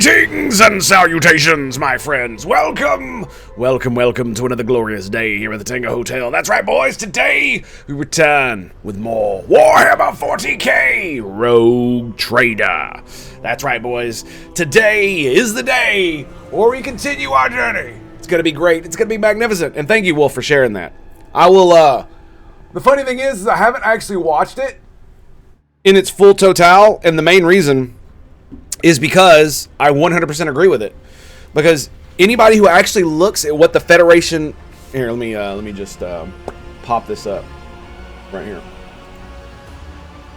Greetings and salutations, my friends. Welcome to another glorious day here at the Tango Hotel. That's right, boys. Today, we return with more Warhammer 40k Rogue Trader. That's right, boys. Today is the day where we continue our journey. It's going to be great. It's going to be magnificent. And thank you, Wolf, for sharing that. I will, the funny thing is I haven't actually watched it in its full total, and the main reason is because I 100% agree with it. Because anybody who actually looks at what the Federation... Here, let me just pop this up right here.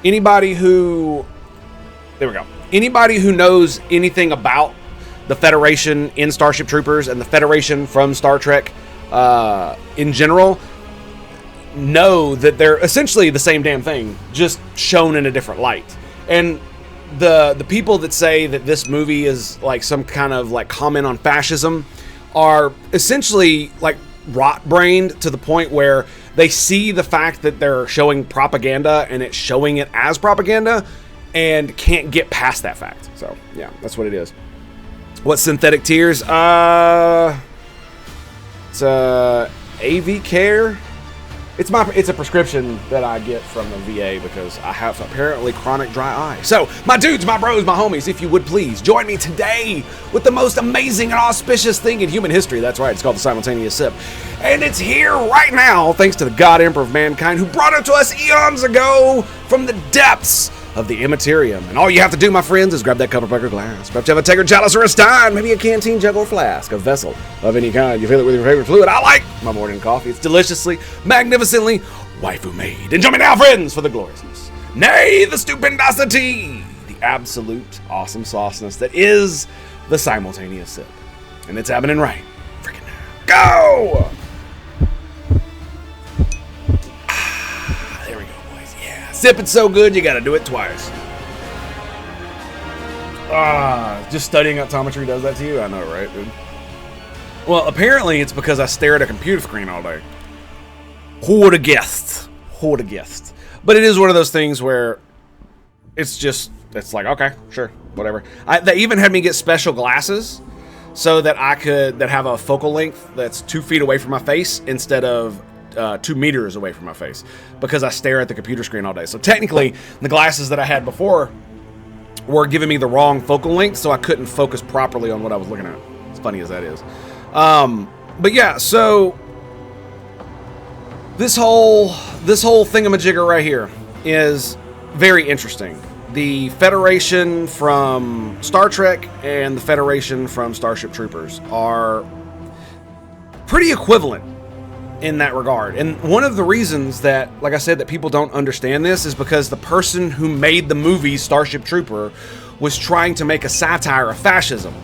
Anybody who... There we go. Anybody who knows anything about the Federation in Starship Troopers and the Federation from Star Trek in general know that they're essentially the same damn thing, just shown in a different light. And the people that say that this movie is like some kind of like comment on fascism are essentially like rot-brained to the point where they see the fact that they're showing propaganda and it's showing it as propaganda and can't get past that fact. So yeah, that's what it is. What's synthetic tears? It's AV Care. It's a prescription that I get from the VA because I have apparently chronic dry eye. So, my dudes, my bros, my homies, if you would please join me today with the most amazing and auspicious thing in human history. That's right, it's called the Simultaneous Sip. And it's here right now, thanks to the God Emperor of Mankind who brought it to us eons ago from the depths of the Immaterium. And all you have to do, my friends, is grab that cup or pucker glass. Perhaps you have a Tegra chalice or a stein, maybe a canteen, jug, or flask, a vessel of any kind. You fill it with your favorite fluid. I like my morning coffee. It's deliciously, magnificently waifu-made. And join me now, friends, for the gloriousness, nay, the stupendosity, the absolute awesome sauceness that is the Simultaneous Sip. And it's happening right freaking now. Go! Sipping so good, you gotta do it twice. Just studying optometry does that to you? I know, right, dude? Well, apparently it's because I stare at a computer screen all day. Who would have guessed? Who would have guessed? But it is one of those things where it's like, okay, sure, whatever. They even had me get special glasses so that that have a focal length that's 2 feet away from my face instead of 2 meters away from my face, because I stare at the computer screen all day. So technically, the glasses that I had before were giving me the wrong focal length, so I couldn't focus properly on what I was looking at. As funny as that is. But yeah, so this whole thingamajigger right here is very interesting. The Federation from Star Trek and the Federation from Starship Troopers are pretty equivalent in that regard. And one of the reasons that, like I said, that people don't understand this is because the person who made the movie Starship Trooper was trying to make a satire of fascism.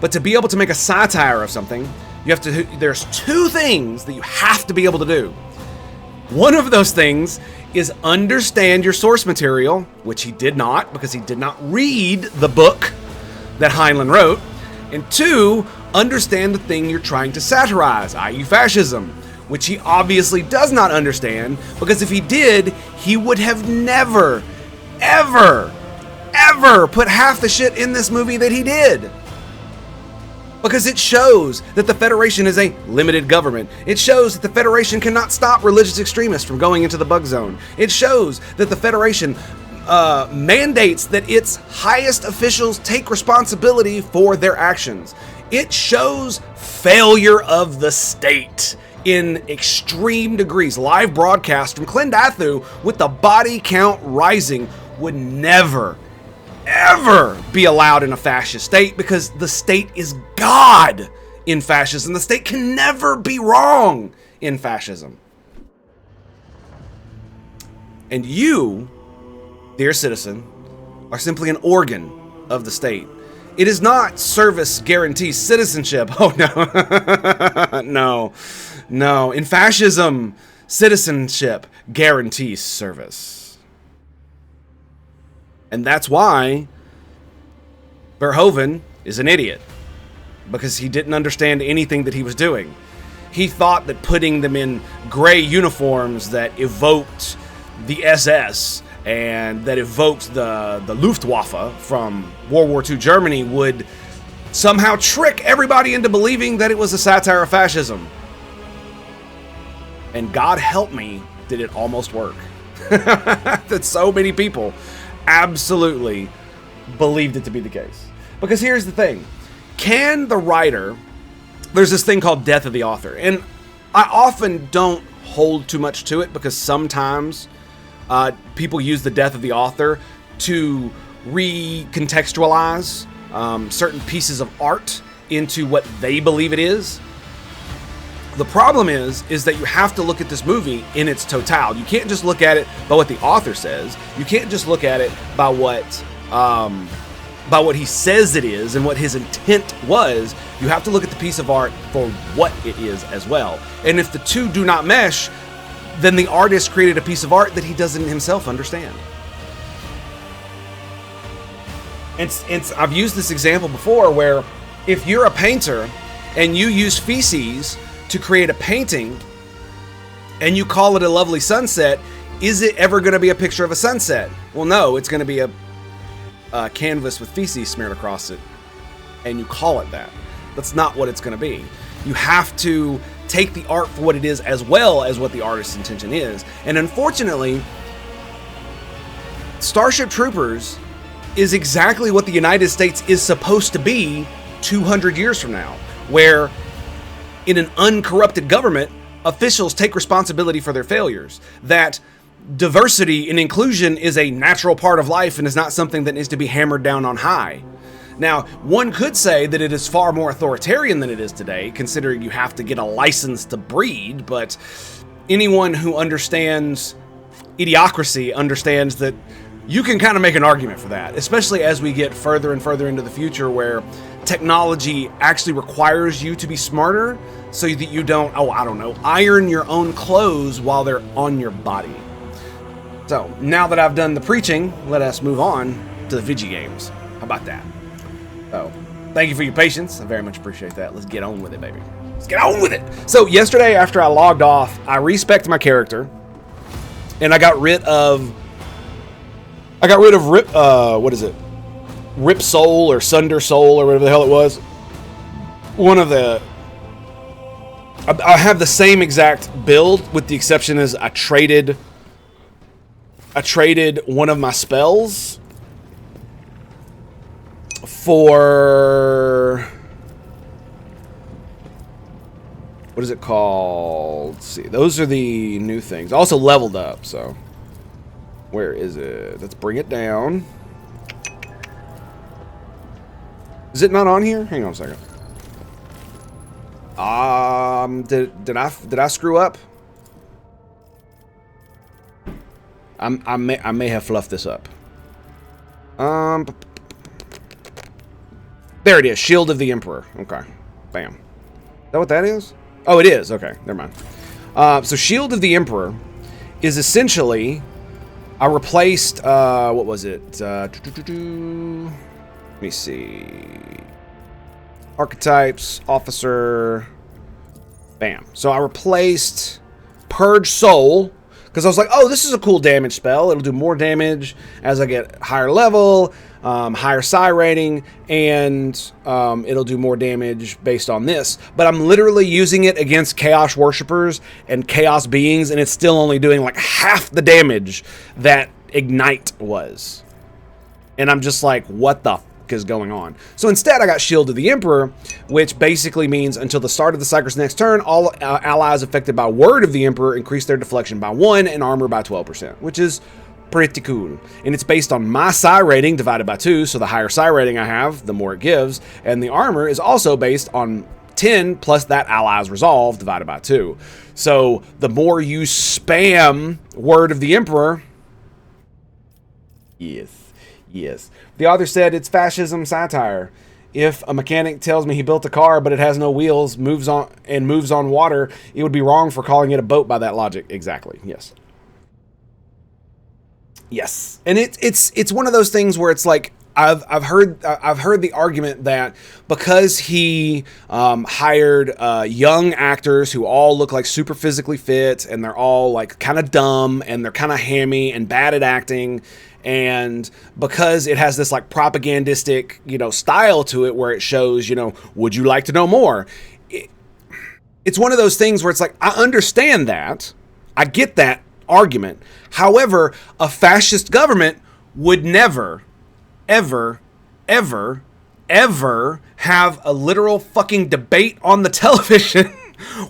But to be able to make a satire of something, there's 2 things that you have to be able to do. One of those things is understand your source material, which he did not, because he did not read the book that Heinlein wrote. And 2, understand the thing you're trying to satirize, i.e. fascism, which he obviously does not understand, because if he did, he would have never, ever, ever put half the shit in this movie that he did. Because it shows that the Federation is a limited government. It shows that the Federation cannot stop religious extremists from going into the bug zone. It shows that the Federation mandates that its highest officials take responsibility for their actions. It shows failure of the state in extreme degrees. Live broadcast from Clendathu with the body count rising would never, ever be allowed in a fascist state, because the state is God in fascism. The state can never be wrong in fascism. And you, dear citizen, are simply an organ of the state. It is not service guarantees citizenship. Oh no. No, in fascism, citizenship guarantees service. And that's why Verhoeven is an idiot, because he didn't understand anything that he was doing. He thought that putting them in gray uniforms that evoked the SS and that evoked the Luftwaffe from World War II Germany would somehow trick everybody into believing that it was a satire of fascism. And God help me, did it almost work. That so many people absolutely believed it to be the case. Because here's the thing. Can the writer... There's this thing called death of the author. And I often don't hold too much to it because sometimes people use the death of the author to recontextualize certain pieces of art into what they believe it is. The problem is that you have to look at this movie in its total. You can't just look at it by what the author says. You can't just look at it by what he says it is and what his intent was. You have to look at the piece of art for what it is as well. And if the two do not mesh, then the artist created a piece of art that he doesn't himself understand. And I've used this example before where if you're a painter and you use feces to create a painting and you call it a lovely sunset, is it ever going to be a picture of a sunset? Well, no, it's going to be a canvas with feces smeared across it, and you call it that. That's not what it's going to be. You have to take the art for what it is as well as what the artist's intention is. And unfortunately, Starship Troopers is exactly what the United States is supposed to be 200 years from now, where in an uncorrupted government, officials take responsibility for their failures. That diversity and inclusion is a natural part of life and is not something that needs to be hammered down on high. Now, one could say that it is far more authoritarian than it is today, considering you have to get a license to breed, but anyone who understands idiocracy understands that you can kind of make an argument for that, especially as we get further and further into the future where technology actually requires you to be smarter so that you don't, iron your own clothes while they're on your body. So, now that I've done the preaching, let us move on to the video games. How about that? So, thank you for your patience. I very much appreciate that. Let's get on with it, baby. Let's get on with it! So, yesterday after I logged off, I respec'd my character, and I got rid of Rip Soul or Sunder Soul or whatever the hell it was. I have the same exact build with the exception is I traded one of my spells for, what is it called? Let's see. Those are the new things. I also leveled up, so where is it? Let's bring it down. Is it not on here? Hang on a second. Did I screw up? I may have fluffed this up. There it is. Shield of the Emperor. Okay. Bam. Is that what that is? Oh, it is. Okay. Never mind. So Shield of the Emperor is essentially, I replaced, what was it? Let me see. Archetypes, officer. Bam. So I replaced Purge Soul, because I was like, oh, this is a cool damage spell. It'll do more damage as I get higher level, higher psi rating, and it'll do more damage based on this. But I'm literally using it against Chaos Worshippers and Chaos Beings, and it's still only doing like half the damage that Ignite was. And I'm just like, what the is going on? So instead I got Shield of the Emperor, which basically means until the start of the cycle's next turn, all allies affected by Word of the Emperor increase their deflection by 1 and armor by 12%, which is pretty cool. And it's based on my psi rating divided by 2, so the higher psi rating I have, the more it gives, and the armor is also based on 10 plus that ally's resolve divided by 2. So the more you spam Word of the Emperor, yes. The author said it's fascism satire. If a mechanic tells me he built a car but it has no wheels, moves on water, it would be wrong for calling it a boat by that logic. Exactly. Yes. And it's one of those things where it's like I've heard the argument that because he hired young actors who all look like super physically fit and they're all like kind of dumb and they're kind of hammy and bad at acting And because it has this like propagandistic, style to it where it shows, would you like to know more? It's one of those things where it's like, I understand that. I get that argument. However, a fascist government would never, ever, ever, ever have a literal fucking debate on the television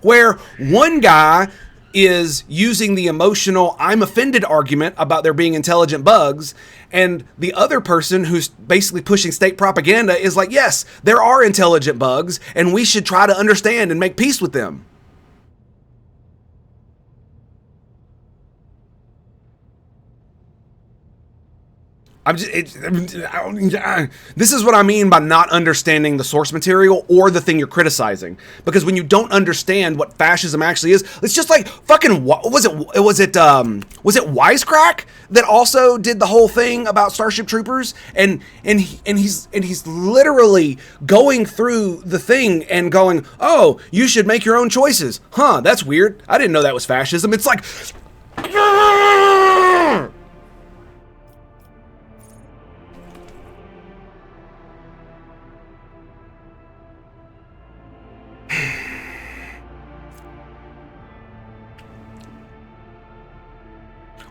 where one guy is using the emotional I'm offended argument about there being intelligent bugs, and the other person who's basically pushing state propaganda is like, yes, there are intelligent bugs and we should try to understand and make peace with them. This is what I mean by not understanding the source material or the thing you're criticizing. Because when you don't understand what fascism actually is, it's just like fucking was it Wisecrack that also did the whole thing about Starship Troopers, and he's literally going through the thing and going, oh, you should make your own choices. Huh, that's weird. I didn't know that was fascism. It's like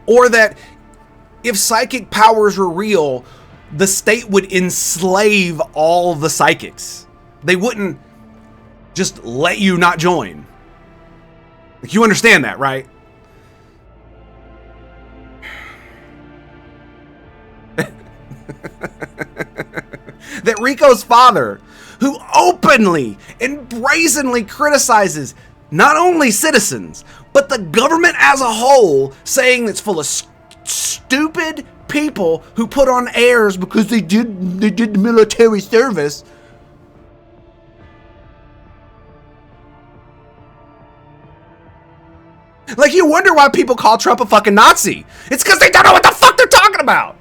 or that if psychic powers were real, the state would enslave all the psychics. They wouldn't just let you not join. Like, you understand that, right? That Rico's father, who openly and brazenly criticizes not only citizens, but the government as a whole, saying it's full of stupid people who put on airs because they did military service. Like, you wonder why people call Trump a fucking Nazi. It's because they don't know what the fuck they're talking about.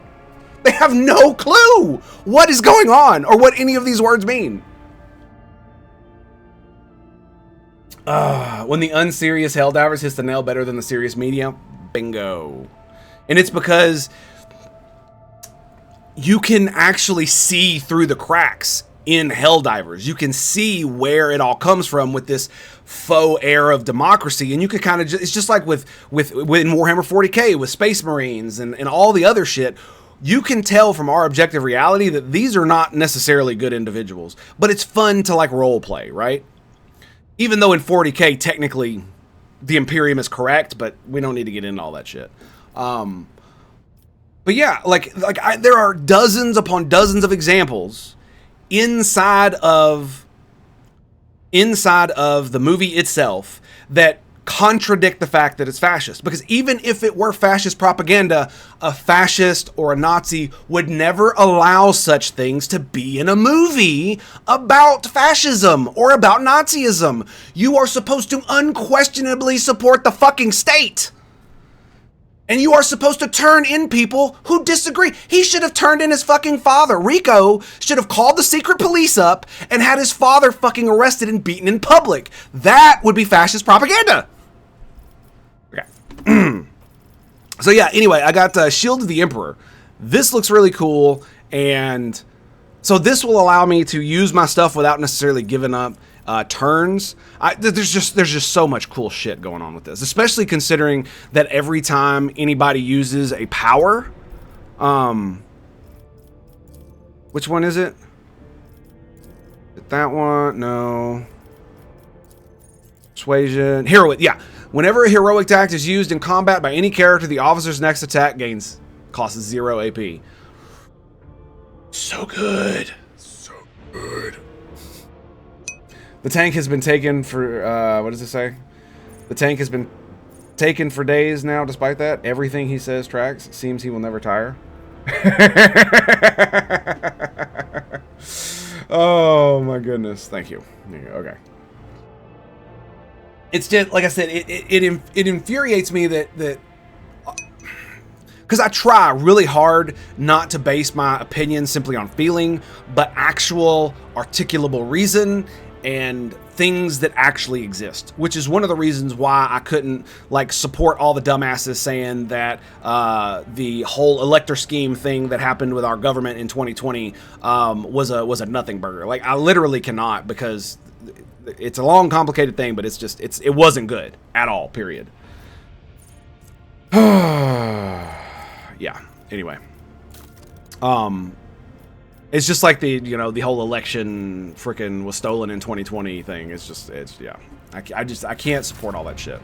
They have no clue what is going on or what any of these words mean. When the unserious Helldivers hits the nail better than the serious media, bingo. And it's because you can actually see through the cracks in Helldivers. You can see where it all comes from with this faux air of democracy, and you can kind of it's just like with Warhammer 40k with Space Marines and all the other shit. You can tell from our objective reality that these are not necessarily good individuals, but it's fun to like role play, right? Even though in 40k, technically, the Imperium is correct, but we don't need to get into all that shit. But yeah, there are dozens upon dozens of examples inside of the movie itself that contradict the fact that it's fascist. Because even if it were fascist propaganda, a fascist or a Nazi would never allow such things to be in a movie about fascism or about Nazism. You are supposed to unquestionably support the fucking state. And you are supposed to turn in people who disagree. He should have turned in his fucking father. Rico should have called the secret police up and had his father fucking arrested and beaten in public. That would be fascist propaganda. Okay. So yeah, anyway, I got Shield of the Emperor. This looks really cool, and so this will allow me to use my stuff without necessarily giving up turns. There's just so much cool shit going on with this, especially considering that every time anybody uses a power, which one is it? That one? No. Persuasion. Heroic. Yeah. Whenever a heroic act is used in combat by any character, the officer's next attack costs 0 AP. So good. So good. The tank has been taken for, what does it say? The tank has been taken for days now. Despite that, everything he says tracks. Seems he will never tire. Oh my goodness. Thank you. Okay. It's just, like I said, it infuriates me that because I try really hard not to base my opinion simply on feeling, but actual articulable reason. and things that actually exist, which is one of the reasons why I couldn't like support all the dumbasses saying that the whole elector scheme thing that happened with our government in 2020 was a nothing burger. Like, I literally cannot, because it's a long, complicated thing, but it wasn't good at all, period. Yeah, anyway. It's just like the whole election freaking was stolen in 2020 thing. Yeah. I can't support all that shit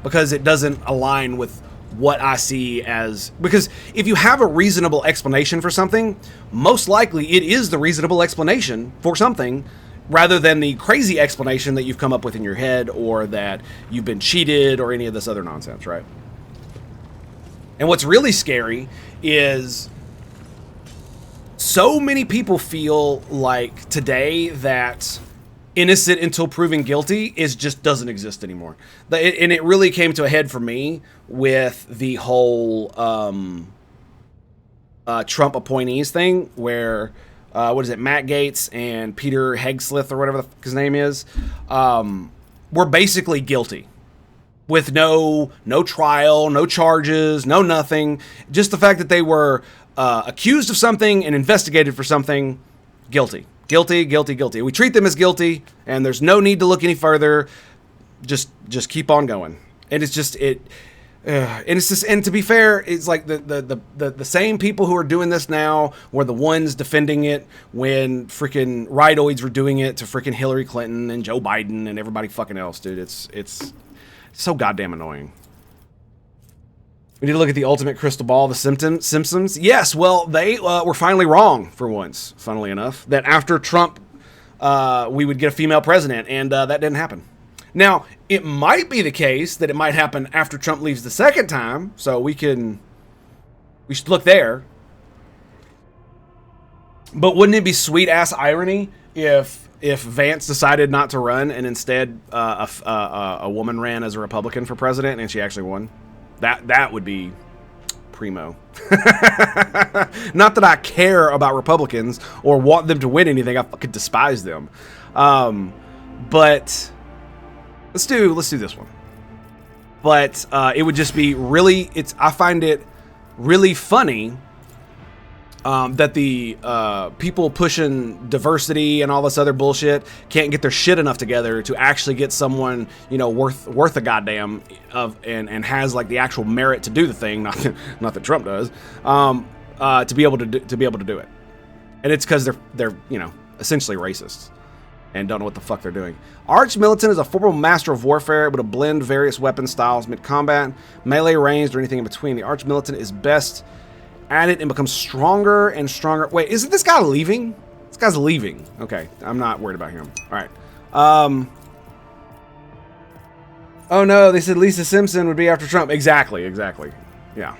because it doesn't align with what I see as, because if you have a reasonable explanation for something, most likely it is the reasonable explanation for something rather than the crazy explanation that you've come up with in your head or that you've been cheated or any of this other nonsense, right? And what's really scary is so many people feel like today that innocent until proven guilty just doesn't exist anymore. And it really came to a head for me with the whole Trump appointees thing where, what is it, Matt Gaetz and Peter Hegseth or whatever his name is, were basically guilty. With no trial, no charges, no nothing. Just the fact that they were accused of something and investigated for something, guilty. Guilty, guilty, guilty. We treat them as guilty, and there's no need to look any further. Just keep on going. And it's just and to be fair, it's like the same people who are doing this now were the ones defending it when freaking rightoids were doing it to freaking Hillary Clinton and Joe Biden and everybody fucking else, dude. It's so goddamn annoying. We need to look at the ultimate crystal ball, the Simpsons. Yes, well, they were finally wrong for once, funnily enough, that after Trump, we would get a female president, and that didn't happen. Now, it might be the case that it might happen after Trump leaves the second time, so we should look there. But wouldn't it be sweet-ass irony if Vance decided not to run and instead a woman ran as a Republican for president and she actually won? That would be primo. Not that I care about Republicans or want them to win anything. I fucking despise them. But let's do this one. But it would just be really. I find it really funny that the people pushing diversity and all this other bullshit can't get their shit enough together to actually get someone, worth a goddamn and has like the actual merit to do the thing, not that Trump does, to be able to do it. And it's because they're essentially racists and don't know what the fuck they're doing. Arch Militant is a former master of warfare, able to blend various weapon styles mid-combat, melee, ranged, or anything in between. The Arch Militant is best at it and becomes stronger and stronger. Wait, isn't this guy leaving? This guy's leaving. Okay, I'm not worried about him. All right. Oh no, they said Lisa Simpson would be after Trump. Exactly. Yeah.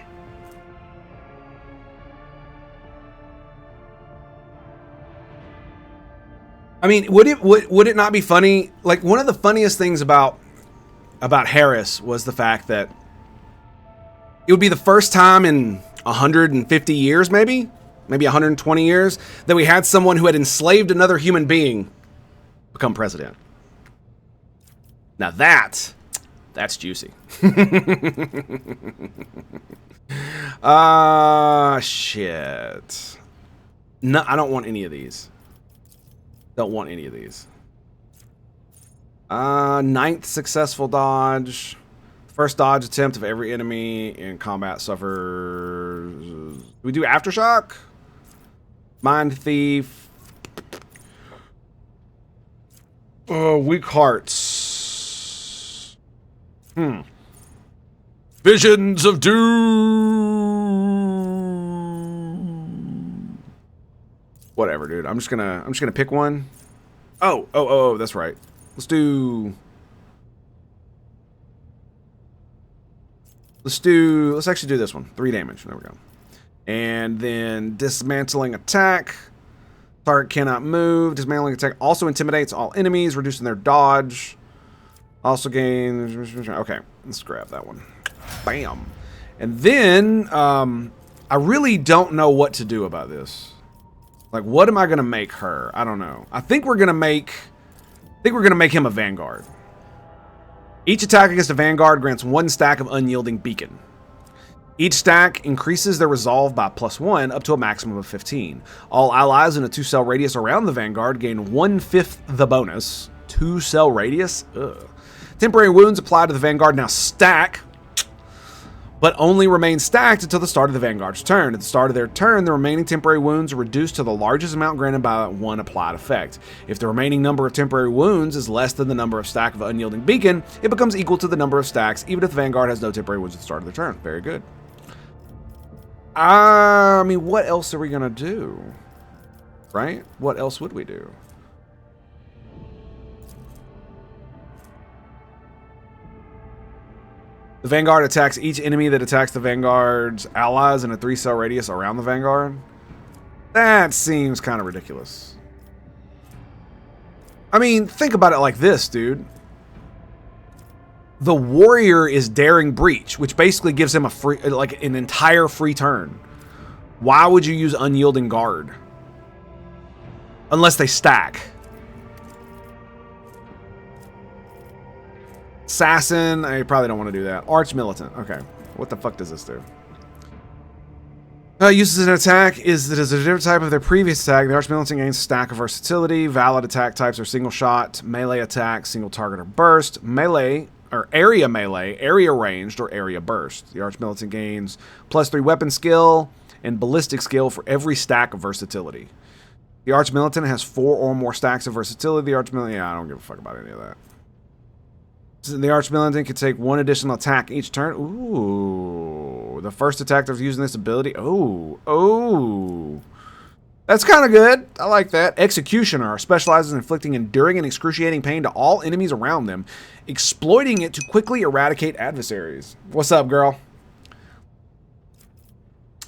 I mean, would it not be funny? Like, one of the funniest things about Harris was the fact that it would be the first time in 150 years, maybe 120 years, that we had someone who had enslaved another human being become president. Now that's juicy. Shit. No, I don't want any of these. Ninth successful dodge. First dodge attempt of every enemy in combat suffers. Do we do Aftershock? Mind Thief. Weak Hearts. Visions of Doom. Whatever, dude. I'm just gonna pick one. Oh, that's right. Let's actually do this one. 3 damage. There we go. And then dismantling attack. Target cannot move. Dismantling attack also intimidates all enemies, reducing their dodge. Also gain. Okay, let's grab that one. Bam. And then I really don't know what to do about this. Like, what am I gonna make her? I don't know. I think we're gonna make I think we're going to make him a Vanguard. Each attack against a Vanguard grants 1 stack of Unyielding Beacon. Each stack increases their resolve by +1 up to a maximum of 15. All allies in a 2-cell radius around the Vanguard gain 1/5 the bonus. 2-cell radius? Ugh. Temporary wounds applied to the Vanguard now stack, but only remain stacked until the start of the Vanguard's turn. At the start of their turn, the remaining temporary wounds are reduced to the largest amount granted by 1 applied effect. If the remaining number of temporary wounds is less than the number of stack of Unyielding Beacon, it becomes equal to the number of stacks, even if the Vanguard has no temporary wounds at the start of their turn. Very good. I mean, what else are we going to do? Right? What else would we do? The Vanguard attacks each enemy that attacks the Vanguard's allies in a 3-cell radius around the Vanguard. That seems kind of ridiculous. I mean, think about it like this, dude. The warrior is Daring Breach, which basically gives him a free, like an entire free turn. Why would you use Unyielding Guard? Unless they stack. Assassin, I probably don't want to do that. Arch Militant, okay. What the fuck does this do? Uses an attack is that as a different type of their previous attack. The Arch Militant gains stack of versatility. Valid attack types are single shot, melee attack, single target, or burst. Melee, or area melee, area ranged, or area burst. The Arch Militant gains +3 weapon skill and ballistic skill for every stack of versatility. The Arch Militant has 4 or more stacks of versatility. The Arch Militant, yeah, I don't give a fuck about any of that. The Arch Militant can take 1 additional attack each turn. Ooh. The first attack that's using this ability. Oh. That's kind of good. I like that. Executioner specializes in inflicting enduring and excruciating pain to all enemies around them, exploiting it to quickly eradicate adversaries. What's up, girl?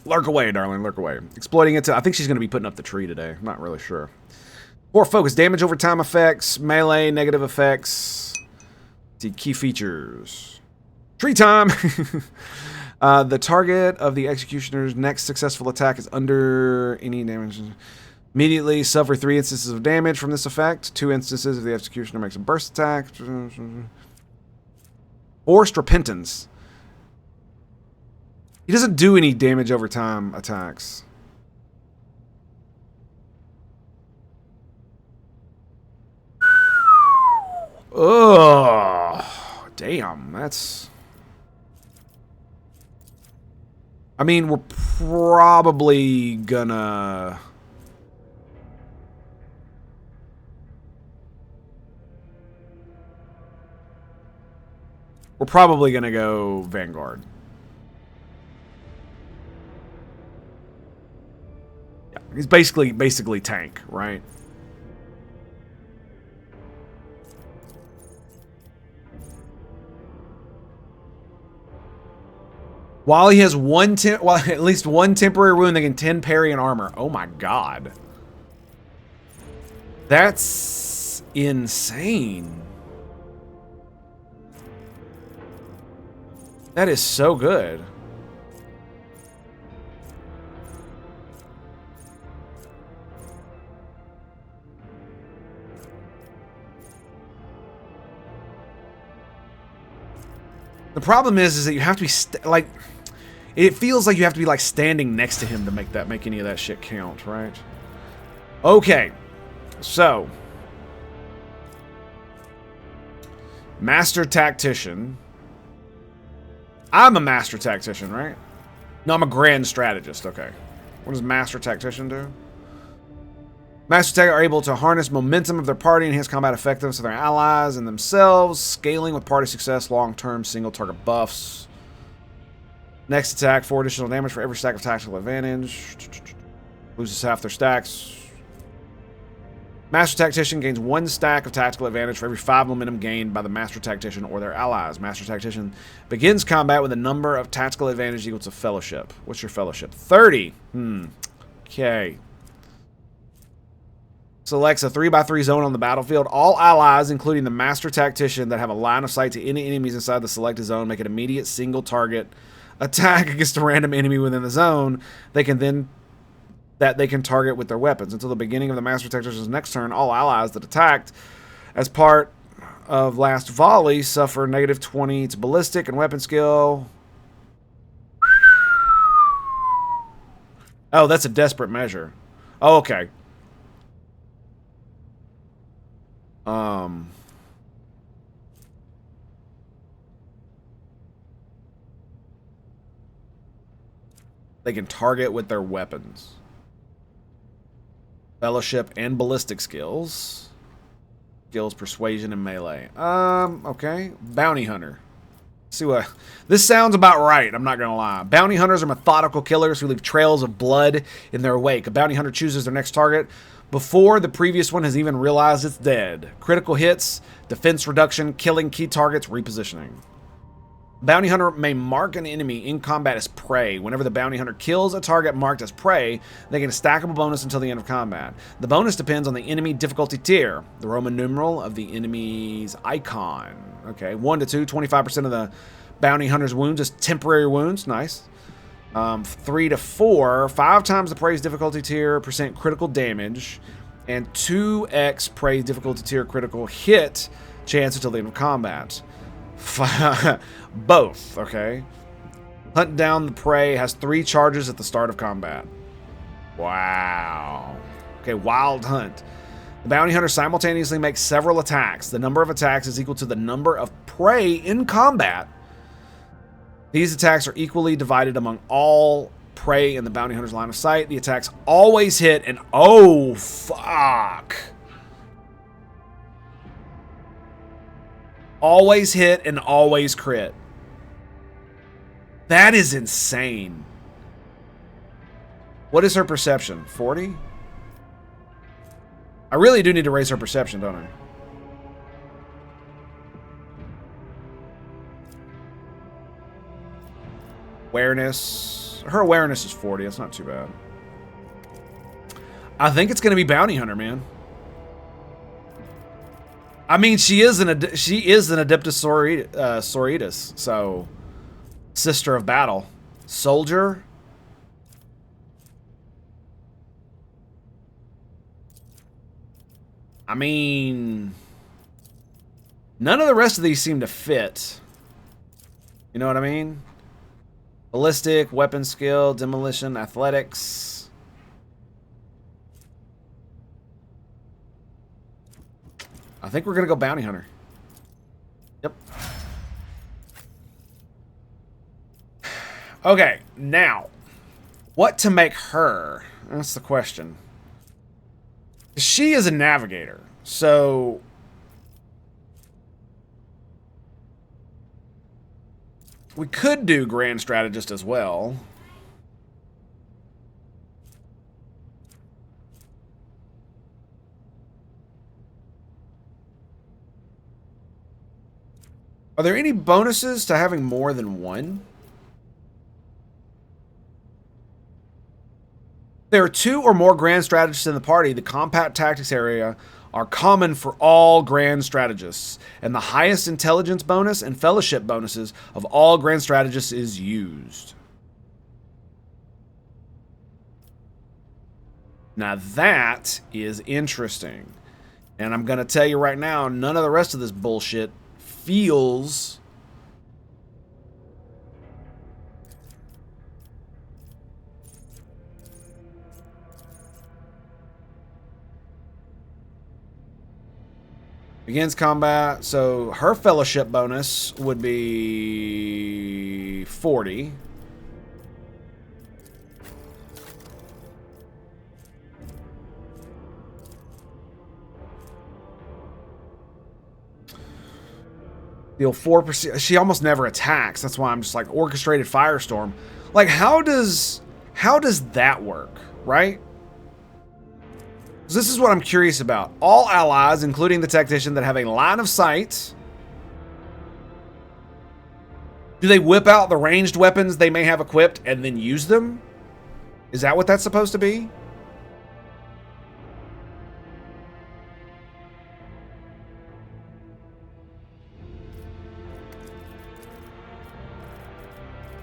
Lurk away, darling. Lurk away. Exploiting it to... I think she's going to be putting up the tree today. I'm not really sure. More focus. Damage over time effects. Melee. Negative effects. See key features. Tree time! The target of the Executioner's next successful attack is under any damage. Immediately suffer 3 instances of damage from this effect. 2 instances if the Executioner makes a burst attack. Forced Repentance. He doesn't do any damage over time attacks. Ugh. Damn, that's... I mean, we're probably gonna... We're probably gonna go Vanguard. Yeah, he's basically tank, right? While he has at least one temporary wound, they can 10 parry and armor. Oh my god. That's insane. That is so good. The problem is that you have to be like, it feels like you have to be like standing next to him to make any of that shit count, right? Okay, so Master Tactician. I'm a Master Tactician, right? No, I'm a Grand Strategist. Okay, what does Master Tactician do? Master Tech are able to harness momentum of their party and enhance combat effectiveness of their allies and themselves, scaling with party success, long-term single target buffs. Next attack, 4 additional damage for every stack of tactical advantage. Loses half their stacks. Master Tactician gains 1 stack of tactical advantage for every 5 momentum gained by the Master Tactician or their allies. Master Tactician begins combat with a number of tactical advantage equal to Fellowship. What's your Fellowship? 30. Okay. Selects a 3x3 zone on the battlefield. All allies, including the Master Tactician, that have a line of sight to any enemies inside the selected zone, make an immediate single target attack against a random enemy within the zone. They can target with their weapons. Until the beginning of the Master Tactician's next turn, all allies that attacked As part of last volley, suffer -20 to ballistic and weapon skill. Oh, that's a desperate measure. Oh, okay. They can target with their weapons. Fellowship and ballistic skills. Skills, persuasion, and melee. Okay. Bounty hunter. Let's see what... This sounds about right, I'm not gonna lie. Bounty hunters are methodical killers who leave trails of blood in their wake. A bounty hunter chooses their next target before the previous one has even realized it's dead. Critical hits, defense reduction, killing key targets, repositioning. Bounty hunter may mark an enemy in combat as prey. Whenever the bounty hunter kills a target marked as prey, they get a stackable bonus until the end of combat. The bonus depends on the enemy difficulty tier, the Roman numeral of the enemy's icon. Okay, 1 to 2, 25% of the bounty hunter's wounds is temporary wounds. Nice. 3 to 4, 5 times the prey's difficulty tier, % critical damage, and 2x prey's difficulty tier critical hit chance until the end of combat. Both, okay. Hunt down the prey has 3 charges at the start of combat. Wow. Okay, wild hunt. The bounty hunter simultaneously makes several attacks. The number of attacks is equal to the number of prey in combat. These attacks are equally divided among all prey in the bounty hunter's line of sight. The attacks always hit and oh, fuck. Always hit and always crit. That is insane. What is her perception? 40? I really do need to raise her perception, don't I? Awareness. Her awareness is 40. That's not too bad. I think it's going to be bounty hunter, man. I mean, she is an Adeptus Sororitas, so sister of battle, soldier. I mean, none of the rest of these seem to fit. You know what I mean? Ballistic, weapon skill, demolition, athletics. I think we're going to go bounty hunter. Yep. Okay, now, what to make her? That's the question. She is a navigator, so... we could do Grand Strategist as well. Are there any bonuses to having more than one? There are 2 or more Grand Strategists in the party. The combat tactics area are common for all Grand Strategists, and the highest intelligence bonus and fellowship bonuses of all Grand Strategists is used. Now that is interesting. And I'm going to tell you right now, none of the rest of this bullshit feels begins combat. So her fellowship bonus would be 40. Deal 4%. She almost never attacks. That's why I'm just like orchestrated firestorm. Like, how does that work, right? This is what I'm curious about. All allies, including the tactician that have a line of sight, do they whip out the ranged weapons they may have equipped and then use them? Is that what that's supposed to be?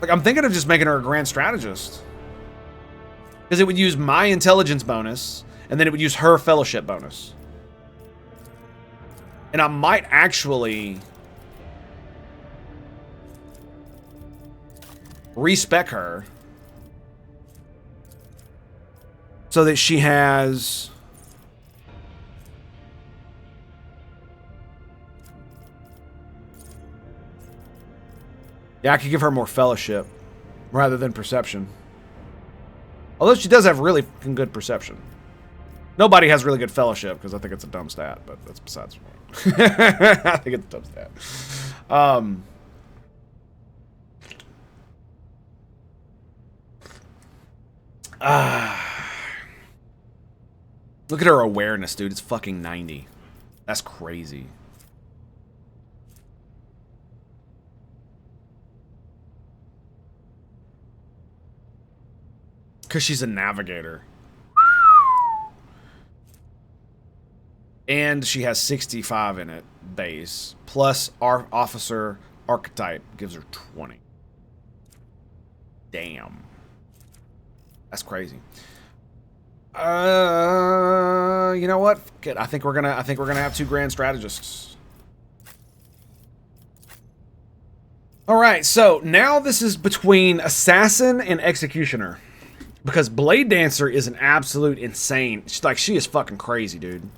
Like, I'm thinking of just making her a Grand Strategist. Because it would use my intelligence bonus, and then it would use her fellowship bonus. And I might actually respec her so that she has... Yeah, I could give her more fellowship rather than perception. Although she does have really fucking good perception. Nobody has really good fellowship because I think it's a dumb stat, but that's besides the point. I think it's a dumb stat. Look at her awareness, dude. It's fucking 90. That's crazy. Because she's a navigator. And she has 65 in it, base. Plus our officer archetype gives her 20. Damn. That's crazy. You know what? I think we're gonna have 2 grand strategists. Alright, so now this is between assassin and executioner. Because Blade Dancer is an absolute insane. She is fucking crazy, dude.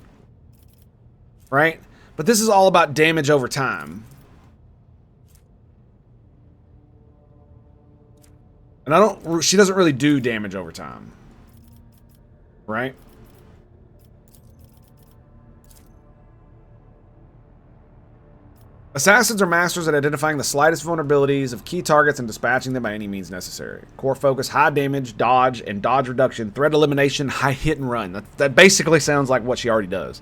Right? But this is all about damage over time. And she doesn't really do damage over time. Right? Assassins are masters at identifying the slightest vulnerabilities of key targets and dispatching them by any means necessary. Core focus, high damage, dodge, and dodge reduction, threat elimination, high hit and run. That basically sounds like what she already does.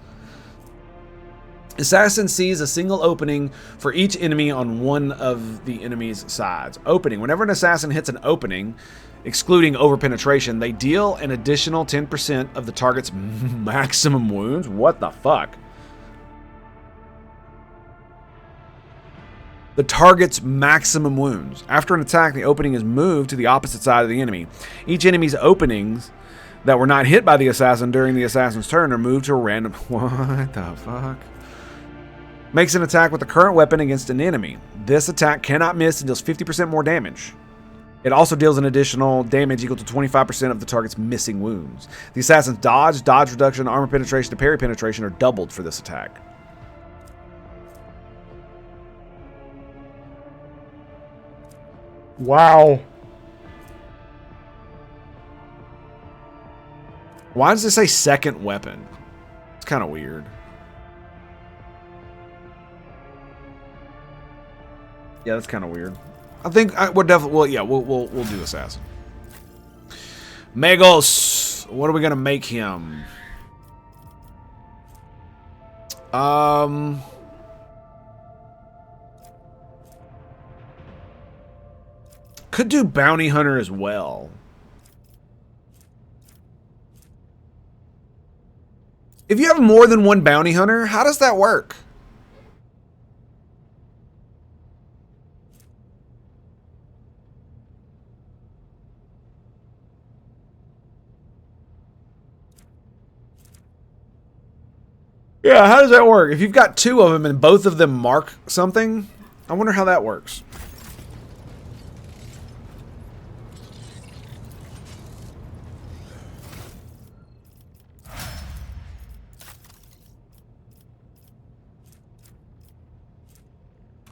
Assassin sees a single opening for each enemy on one of the enemy's sides. Opening. Whenever an assassin hits an opening, excluding overpenetration, they deal an additional 10% of the target's maximum wounds. What the fuck? The target's maximum wounds. After an attack, the opening is moved to the opposite side of the enemy. Each enemy's openings that were not hit by the assassin during the assassin's turn are moved to a random... What the fuck? Makes an attack with the current weapon against an enemy. This attack cannot miss and deals 50% more damage. It also deals an additional damage equal to 25% of the target's missing wounds. The assassin's dodge, dodge reduction, armor penetration, and parry penetration are doubled for this attack. Wow. Why does it say second weapon? It's kind of weird. Yeah, that's kind of weird. I think we're definitely... Well, yeah, we'll do assassin. Magos. What are we gonna make him? Could do bounty hunter as well. If you have more than one bounty hunter, how does that work? Yeah, how does that work? If you've got 2 of them and both of them mark something, I wonder how that works.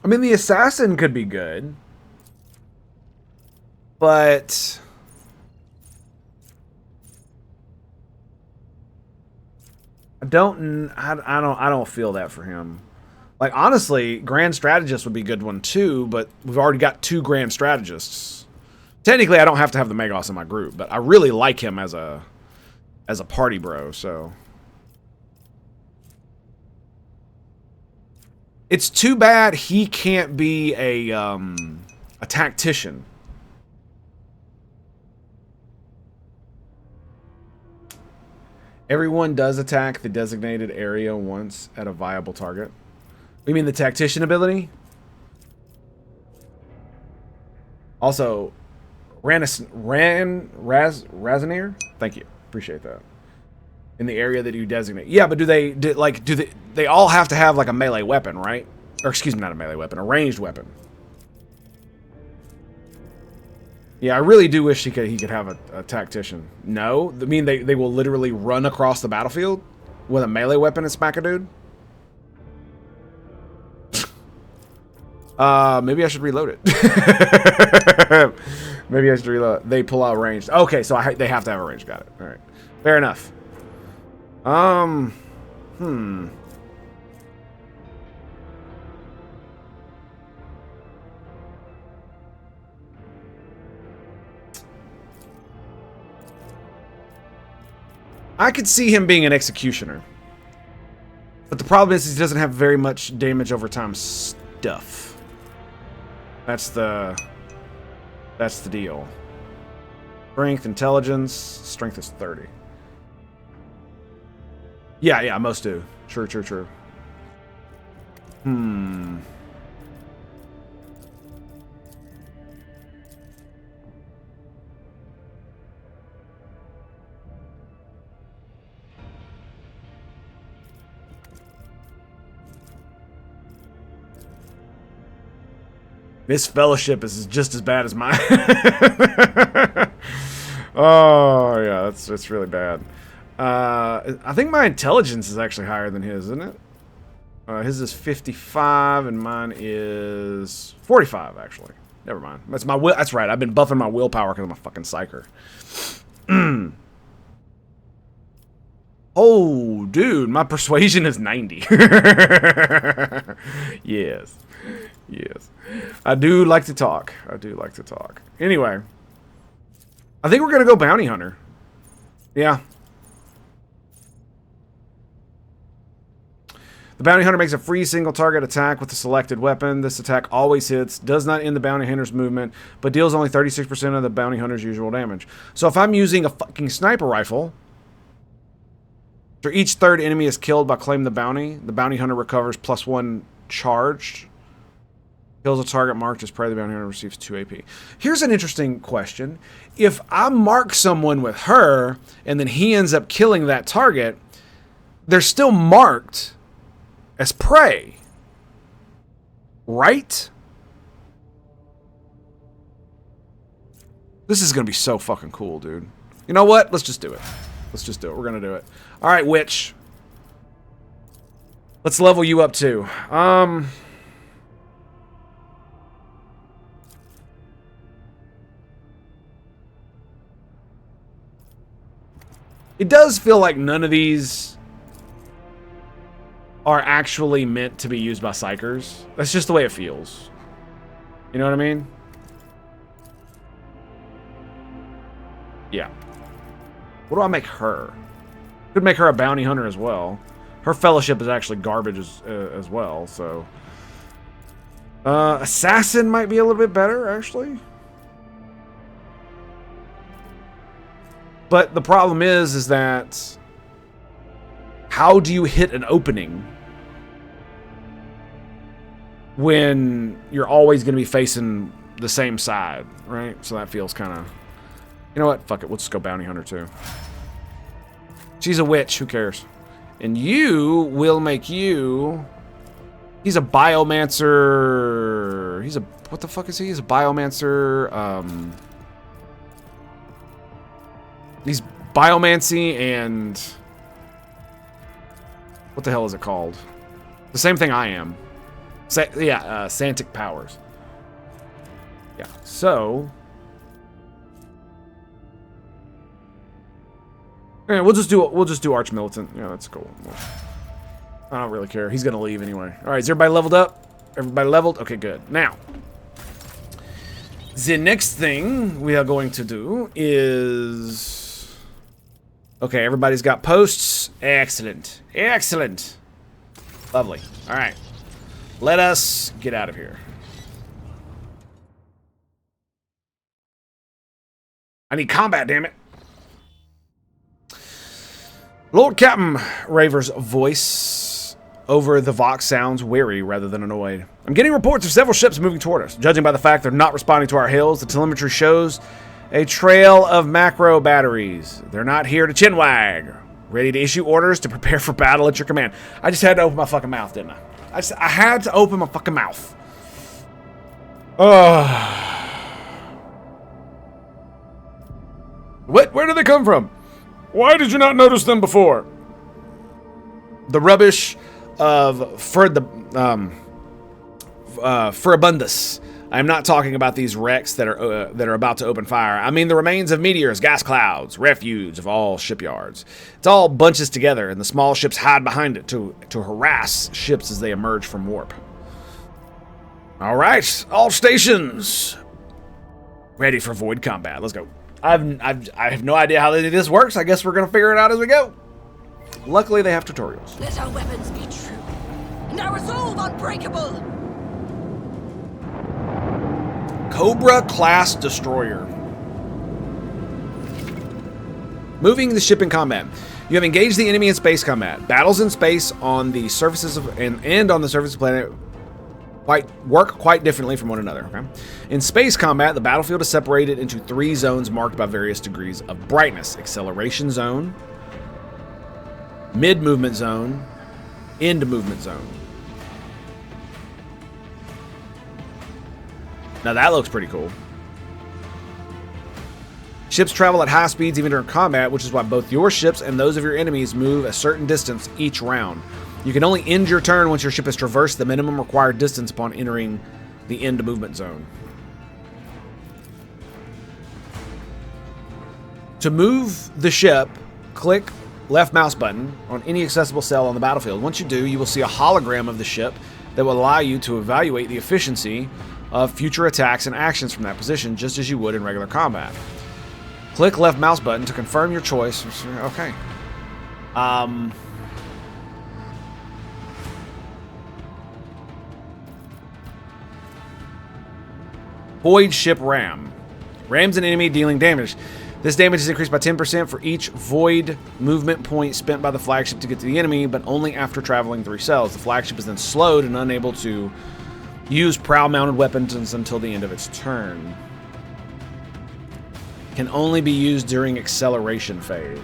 I mean, the assassin could be good, but I don't feel that for him. Like, honestly, Grand Strategist would be a good one too, but we've already got 2 Grand Strategists. Technically, I don't have to have the Magos in my group, but I really like him as a party bro, so. It's too bad he can't be a tactician. Everyone does attack the designated area once at a viable target. You mean the tactician ability? Also, Razanier? Thank you. Appreciate that. In the area that you designate. Yeah, but do they they all have to have like a melee weapon, right? Or excuse me, not a melee weapon, a ranged weapon. Yeah, I really do wish he could have a tactician. No, I mean they will literally run across the battlefield with a melee weapon and smack a dude. Maybe I should reload it. Maybe I should reload it. They pull out ranged. Okay, so they have to have a range. Got it. All right, fair enough. I could see him being an executioner. But the problem is he doesn't have very much damage over time stuff. That's the deal. Strength, intelligence. Strength is 30. Yeah, most do. True. This fellowship is just as bad as mine. Oh, yeah, that's really bad. I think my intelligence is actually higher than his, isn't it? His is 55 and mine is 45, actually. Never mind. That's my will. That's right. I've been buffing my willpower because I'm a fucking psyker. Oh, dude, my persuasion is 90. Yes. I do like to talk. Anyway, I think we're going to go bounty hunter. Yeah. The bounty hunter makes a free single target attack with the selected weapon. This attack always hits, does not end the bounty hunter's movement, but deals only 36% of the bounty hunter's usual damage. So if I'm using a fucking sniper rifle, after each third enemy is killed by claim the bounty hunter recovers +1 charged. Kills a target marked as prey, the bounty hunter receives 2 AP. Here's an interesting question. If I mark someone with her, and then he ends up killing that target, they're still marked as prey. Right? This is going to be so fucking cool, dude. You know what? Let's just do it. We're going to do it. All right, witch. Let's level you up too. It does feel like none of these are actually meant to be used by psychers. That's just the way it feels. You know what I mean? Yeah. What do I make her? Could make her a bounty hunter as well. Her fellowship is actually garbage as well, so... assassin might be a little bit better, actually. But the problem is that... how do you hit an opening when you're always going to be facing the same side, right? So that feels kind of... You know what? Fuck it. We'll just go bounty hunter too. She's a witch. Who cares? And you will make you... He's a biomancer. He's a... What the fuck is he? He's a biomancer. He's biomancy and... What the hell is it called? The same thing I am. Santic powers. Yeah, so... Yeah, we'll just do Arch Militant. Yeah, that's cool. I don't really care. He's gonna leave anyway. Alright, is everybody leveled up? Everybody leveled? Okay, good. Now, the next thing we are going to do is... Okay, everybody's got posts. Excellent. Excellent. Lovely. Alright. Let us get out of here. I need combat, damn it. Lord Captain Raver's voice over the Vox sounds weary rather than annoyed. I'm getting reports of several ships moving toward us. Judging by the fact they're not responding to our hails, the telemetry shows a trail of macro batteries. They're not here to chinwag. Ready to issue orders to prepare for battle at your command. I just had to open my fucking mouth, didn't I? I had to open my fucking mouth. What? Where did they come from? Why did you not notice them before? The rubbish of Furibundus. I'm not talking about these wrecks that are about to open fire. I mean the remains of meteors, gas clouds, refuse of all shipyards. It's all bunches together, and the small ships hide behind it to harass ships as they emerge from warp. All right, all stations ready for void combat. Let's go. I have no idea how this works. I guess we're gonna figure it out as we go. Luckily, they have tutorials. Let our weapons be true, and our resolve unbreakable. Cobra-class destroyer. Moving the ship in combat. You have engaged the enemy in space combat. Battles in space on the surfaces of and on the surface of the planet work quite differently from one another. Okay? In space combat, the battlefield is separated into 3 zones marked by various degrees of brightness: acceleration zone, mid-movement zone, end movement zone. Now that looks pretty cool. Ships travel at high speeds even during combat, which is why both your ships and those of your enemies move a certain distance each round. You can only end your turn once your ship has traversed the minimum required distance upon entering the end movement zone. To move the ship, click left mouse button on any accessible cell on the battlefield. Once you do, you will see a hologram of the ship that will allow you to evaluate the efficiency of future attacks and actions from that position, just as you would in regular combat. Click left mouse button to confirm your choice. Okay. Void ship ram. Rams an enemy, dealing damage. This damage is increased by 10% for each void movement point spent by the flagship to get to the enemy, but only after traveling 3 cells. The flagship is then slowed and unable to use prow-mounted weapons until the end of its turn. Can only be used during acceleration phase.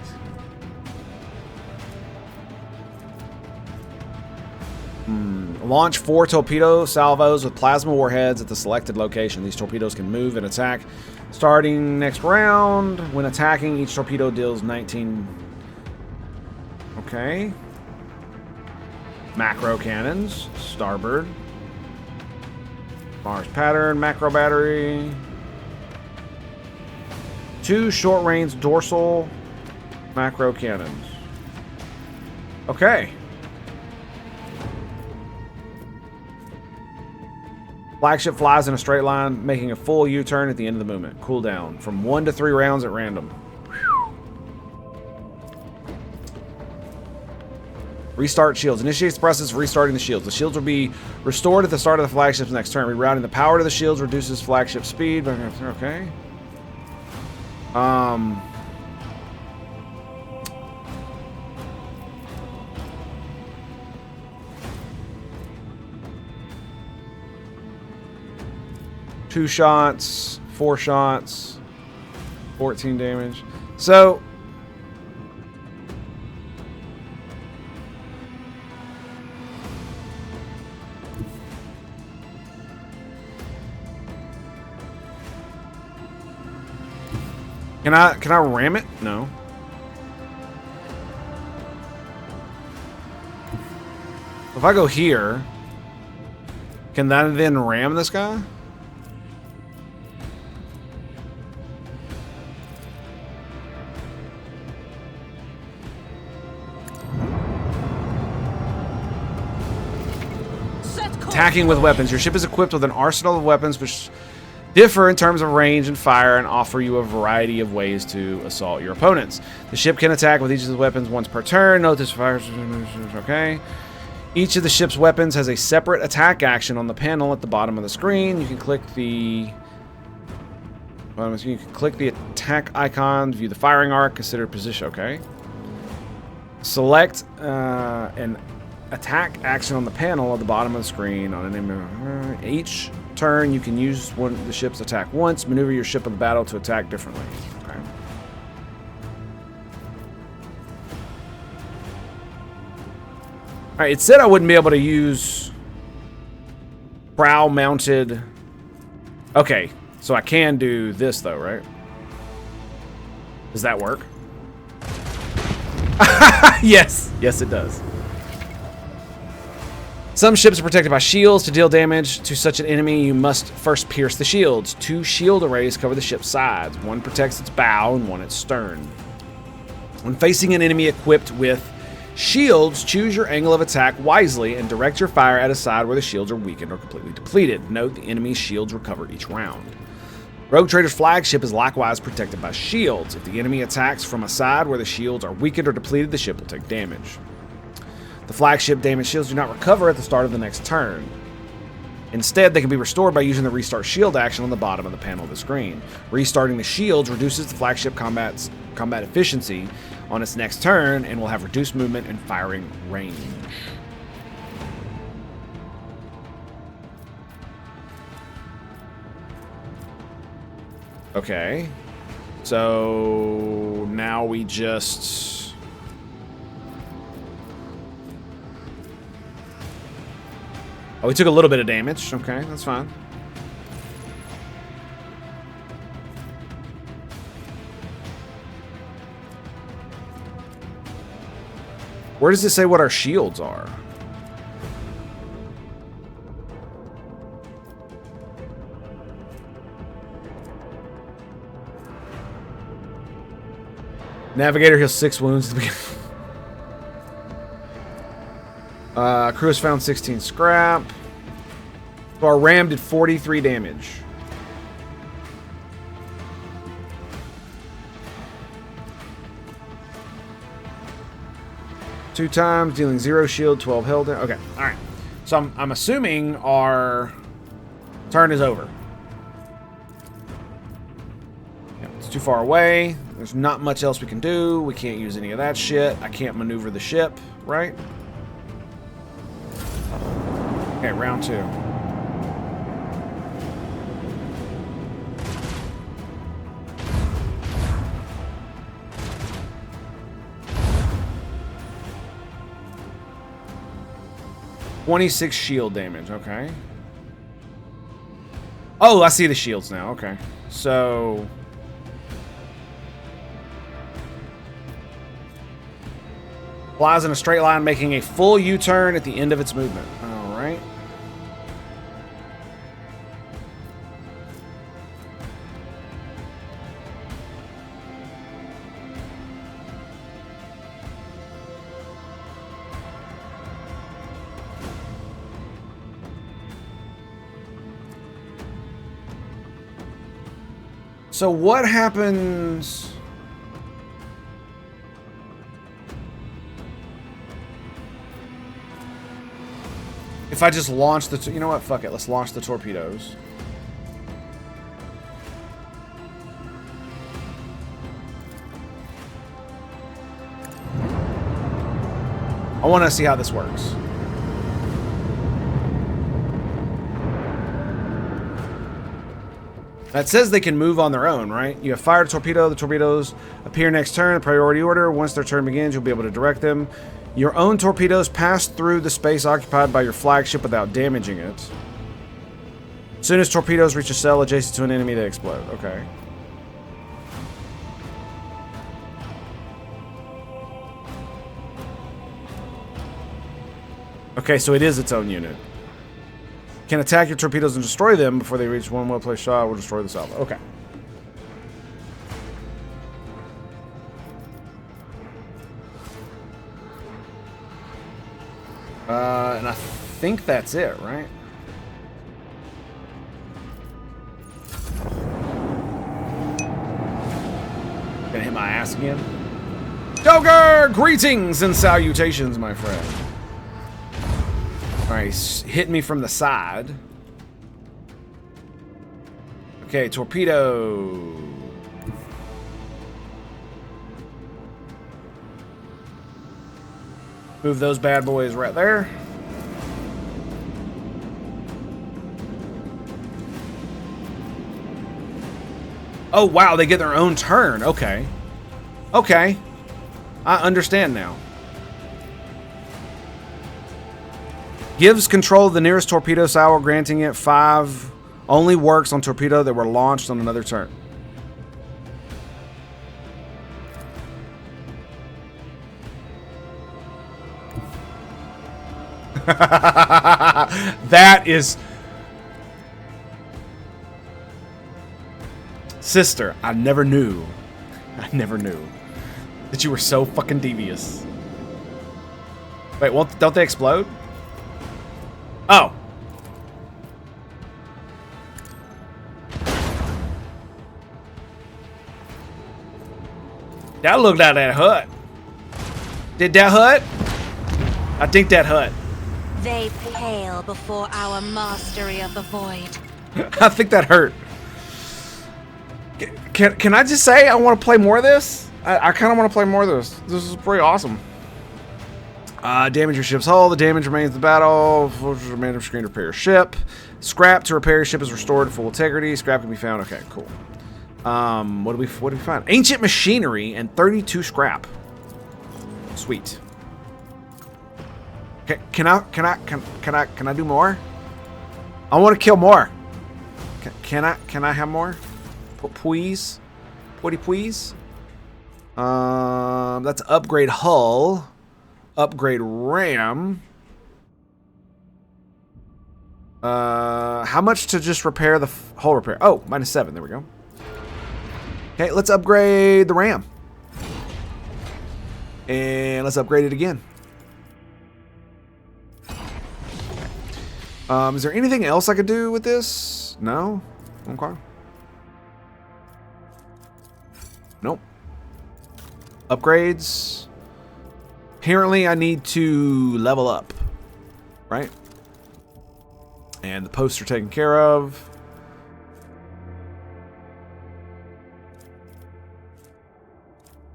Launch 4 torpedo salvos with plasma warheads at the selected location. These torpedoes can move and attack. Starting next round, when attacking, each torpedo deals 19. Okay. Macro cannons, starboard. Mars pattern, macro battery. 2 short-range dorsal macro cannons. Okay. Flagship flies in a straight line, making a full U-turn at the end of the movement. Cooldown from 1 to 3 rounds at random. Whew. Restart shields. Initiates the process of restarting the shields. The shields will be restored at the start of the flagship's next turn. Rerouting the power to the shields reduces flagship speed. Okay. Two shots, 4 shots, 14 damage. So Can I ram it? No. If I go here, can that then ram this guy? Attacking with weapons. Your ship is equipped with an arsenal of weapons which differ in terms of range and fire and offer you a variety of ways to assault your opponents. The ship can attack with each of the weapons once per turn. Note this fire. Okay. Each of the ship's weapons has a separate attack action on the panel at the bottom of the screen. You can click the attack icon, view the firing arc, consider position. Okay. Select an attack action on the panel at the bottom of the screen on an each turn. You can use one of the ship's attack once. Maneuver your ship in the battle to attack differently. Okay. Alright, it said I wouldn't be able to use prow-mounted... Okay, so I can do this, though, right? Does that work? Yes! Yes, it does. Some ships are protected by shields. To deal damage to such an enemy, you must first pierce the shields. 2 shield arrays cover the ship's sides. One protects its bow and one its stern. When facing an enemy equipped with shields, choose your angle of attack wisely and direct your fire at a side where the shields are weakened or completely depleted. Note the enemy's shields recover each round. Rogue Trader's flagship is likewise protected by shields. If the enemy attacks from a side where the shields are weakened or depleted, the ship will take damage. The flagship damage shields do not recover at the start of the next turn. Instead, they can be restored by using the restart shield action on the bottom of the panel of the screen. Restarting the shields reduces the flagship combat efficiency on its next turn and will have reduced movement and firing range. Okay. So now we just... Oh, we took a little bit of damage. Okay, that's fine. Where does it say what our shields are? Navigator heals 6 wounds at the beginning. Crew has found 16 scrap. So our ram did 43 damage. Two times, dealing 0 shield, 12 held. Okay, alright. So I'm assuming our turn is over. Yeah, it's too far away. There's not much else we can do. We can't use any of that shit. I can't maneuver the ship, right? Okay, round 2. $26 shield damage, okay. Oh, I see the shields now, okay. So... flies in a straight line, making a full U-turn at the end of its movement. Alright. So what happens... if I just launch the... you know what? Fuck it. Let's launch the torpedoes. I want to see how this works. That says they can move on their own, right? You have fired a torpedo. The torpedoes appear next turn in priority order. Once their turn begins, you'll be able to direct them. Your own torpedoes pass through the space occupied by your flagship without damaging it. As soon as torpedoes reach a cell adjacent to an enemy, they explode. Okay. Okay, so it is its own unit. Can attack your torpedoes and destroy them before they reach one well-placed shot or destroy the salvo. Okay. And I think that's it, right? Gonna hit my ass again. Joker! Greetings and salutations, my friend. Alright, he's hitting me from the side. Okay, torpedo. Move those bad boys right there. Oh, wow, they get their own turn. Okay. Okay. I understand now. Gives control of the nearest torpedo silo, granting it 5. Only works on torpedo that were launched on another turn. That is... Sister, I never knew that you were so fucking devious. Wait, don't they explode? Oh. That looked like that hut. Did that hut? I think that hut. They pale before our mastery of the void. I think that hurt. Can I just say I want to play more of this? I kind of want to play more of this. This is pretty awesome. Damage your ship's hull. The damage remains in the battle. Remain of screen to repair your ship. Scrap to repair your ship is restored to full integrity. Scrap can be found. Okay, cool. What do we find? Ancient machinery and 32 scrap. Sweet. Okay, can I do more? I want to kill more. Can I have more? Please, please. That's upgrade hull, upgrade RAM. How much to just repair the hull repair? Oh, -7. There we go. Okay, let's upgrade the RAM. And let's upgrade it again. Is there anything else I could do with this? No? Okay. Nope. Upgrades. Apparently I need to level up. Right? And the posts are taken care of.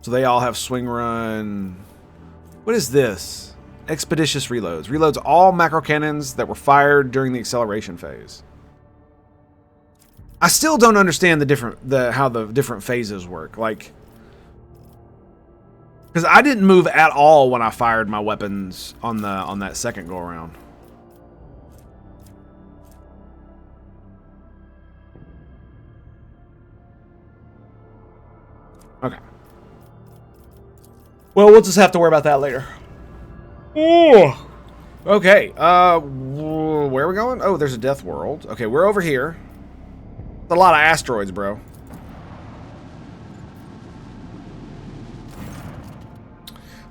So they all have swing run. What is this? Expeditious reloads. Reloads all macro cannons that were fired during the acceleration phase. I still don't understand how the different phases work. Like, because I didn't move at all when I fired my weapons on that second go around. Okay. Well, we'll just have to worry about that later. Ooh. Okay. Where are we going? Oh, there's a death world. Okay, we're over here. It's a lot of asteroids, bro.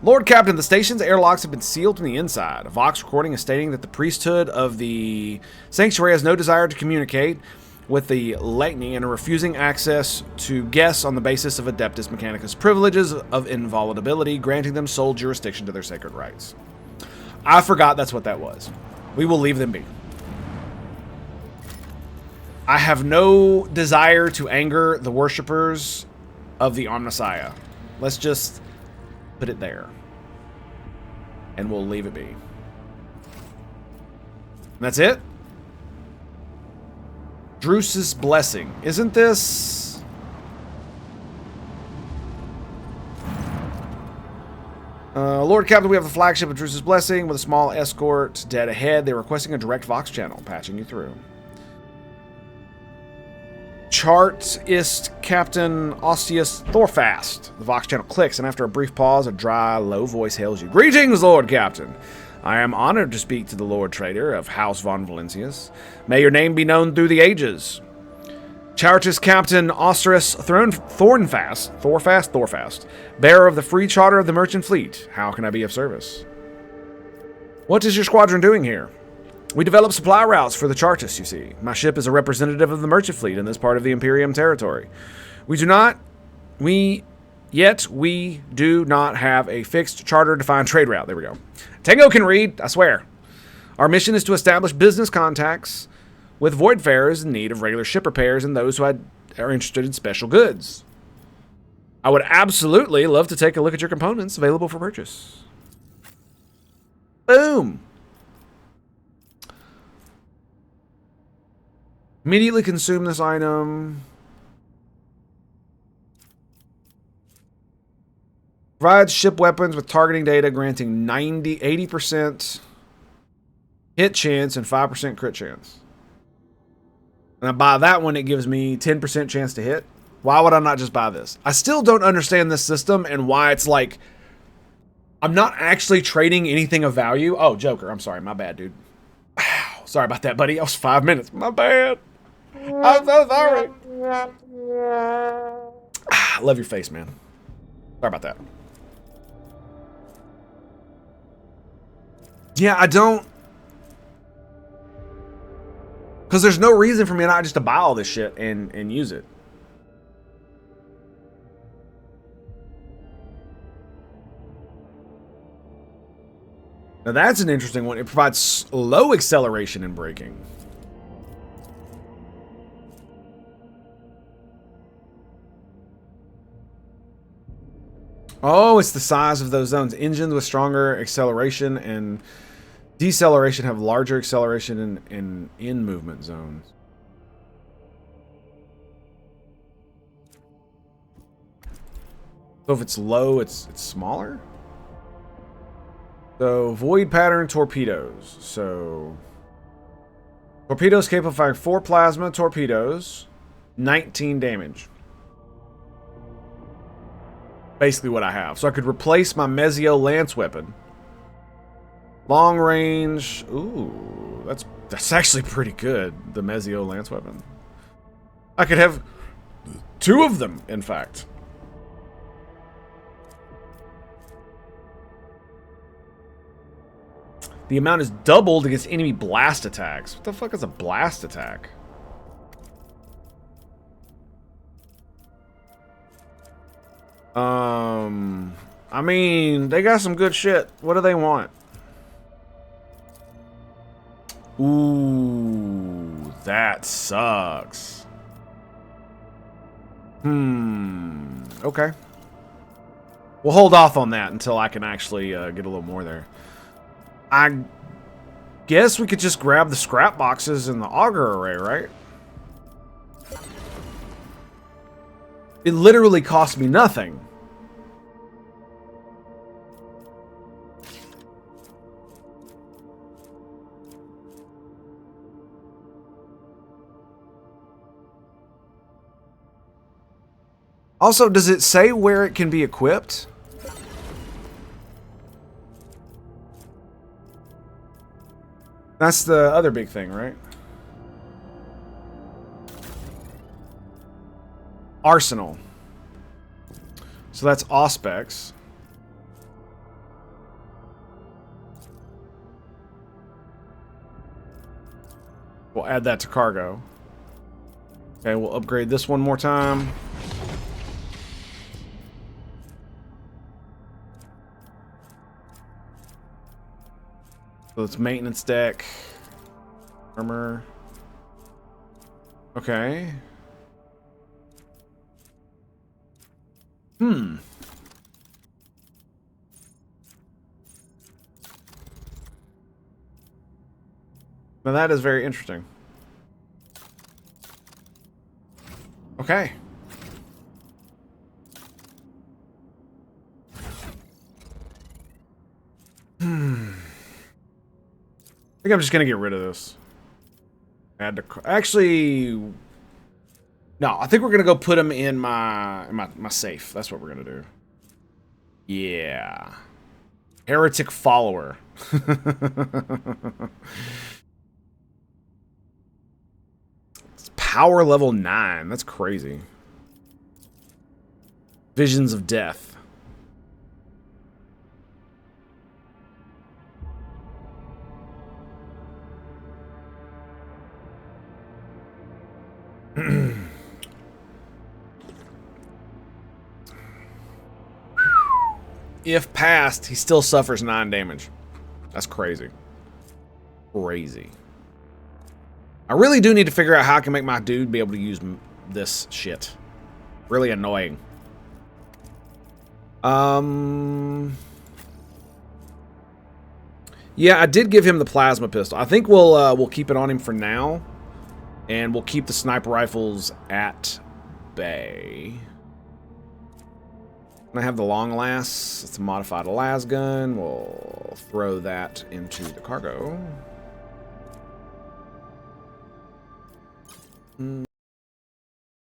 Lord Captain, the station's airlocks have been sealed from the inside. A Vox recording is stating that the priesthood of the sanctuary has no desire to communicate with the Lightning and are refusing access to guests on the basis of Adeptus Mechanicus privileges of inviolability, granting them sole jurisdiction to their sacred rights. I forgot that's what that was. We will leave them be. I have no desire to anger the worshippers of the Omnissiah. Let's just put it there. And we'll leave it be. And that's it? Druce's Blessing. Isn't this... Lord Captain, we have the flagship of Druce's Blessing with a small escort dead ahead. They're requesting a direct Vox channel. Patching you through. Chartist Captain Ostius Thorfast. The Vox channel clicks, and after a brief pause, a dry, low voice hails you. Greetings, Lord Captain. I am honored to speak to the Lord Traitor of House von Valencius. May your name be known through the ages. Chartist Captain Ostius Thorfast, bearer of the free charter of the merchant fleet. How can I be of service? What is your squadron doing here? We develop supply routes for the Chartists, you see. My ship is a representative of the merchant fleet in this part of the Imperium territory. We do not have a fixed charter-defined trade route. There we go. Tango can read, I swear. Our mission is to establish business contacts with voidfarers in need of regular ship repairs and those who are interested in special goods. I would absolutely love to take a look at your components available for purchase. Boom. Immediately consume this item. Provides ship weapons with targeting data granting 80%. hit chance and 5% crit chance. And I buy that one, it gives me 10% chance to hit. Why would I not just buy this? I still don't understand this system and why it's like I'm not actually trading anything of value. Oh, Joker. I'm sorry. My bad, dude. Sorry about that, buddy. That was 5 minutes. My bad. I'm so sorry. Love your face, man. Sorry about that. Yeah, I don't... Because there's no reason for me not just to buy all this shit and use it. Now that's an interesting one. It provides low acceleration in braking. Oh, it's the size of those zones. Engines with stronger acceleration and deceleration have larger acceleration in movement zones. So if it's low, it's smaller? So, void pattern torpedoes. So, torpedoes capable of firing 4 plasma torpedoes, 19 damage. Basically what I have. So I could replace my Mezio lance weapon. Long range. Ooh, that's actually pretty good. The Mezio lance weapon. I could have 2 of them, in fact. The amount is doubled against enemy blast attacks. What the fuck is a blast attack? I mean, they got some good shit. What do they want? Ooh, that sucks. Okay. We'll hold off on that until I can actually get a little more there. I guess we could just grab the scrap boxes and the auger array, right? It literally cost me nothing. Also, does it say where it can be equipped? That's the other big thing, right? Arsenal. So that's Auspex. We'll add that to cargo. Okay, we'll upgrade this one more time. So it's maintenance deck. Armor. Okay. Now that is very interesting. Okay. I think I'm just gonna get rid of this. Add to actually, no. I think we're gonna go put them in my safe. That's what we're gonna do. Yeah, heretic follower. It's power level 9. That's crazy. Visions of death. If passed, he still suffers 9 damage. That's crazy. Crazy. I really do need to figure out how I can make my dude be able to use this shit. Really annoying. Yeah, I did give him the plasma pistol. I think we'll keep it on him for now. And we'll keep the sniper rifles at bay. I have the long las. It's a modified las gun. We'll throw that into the cargo. Mm.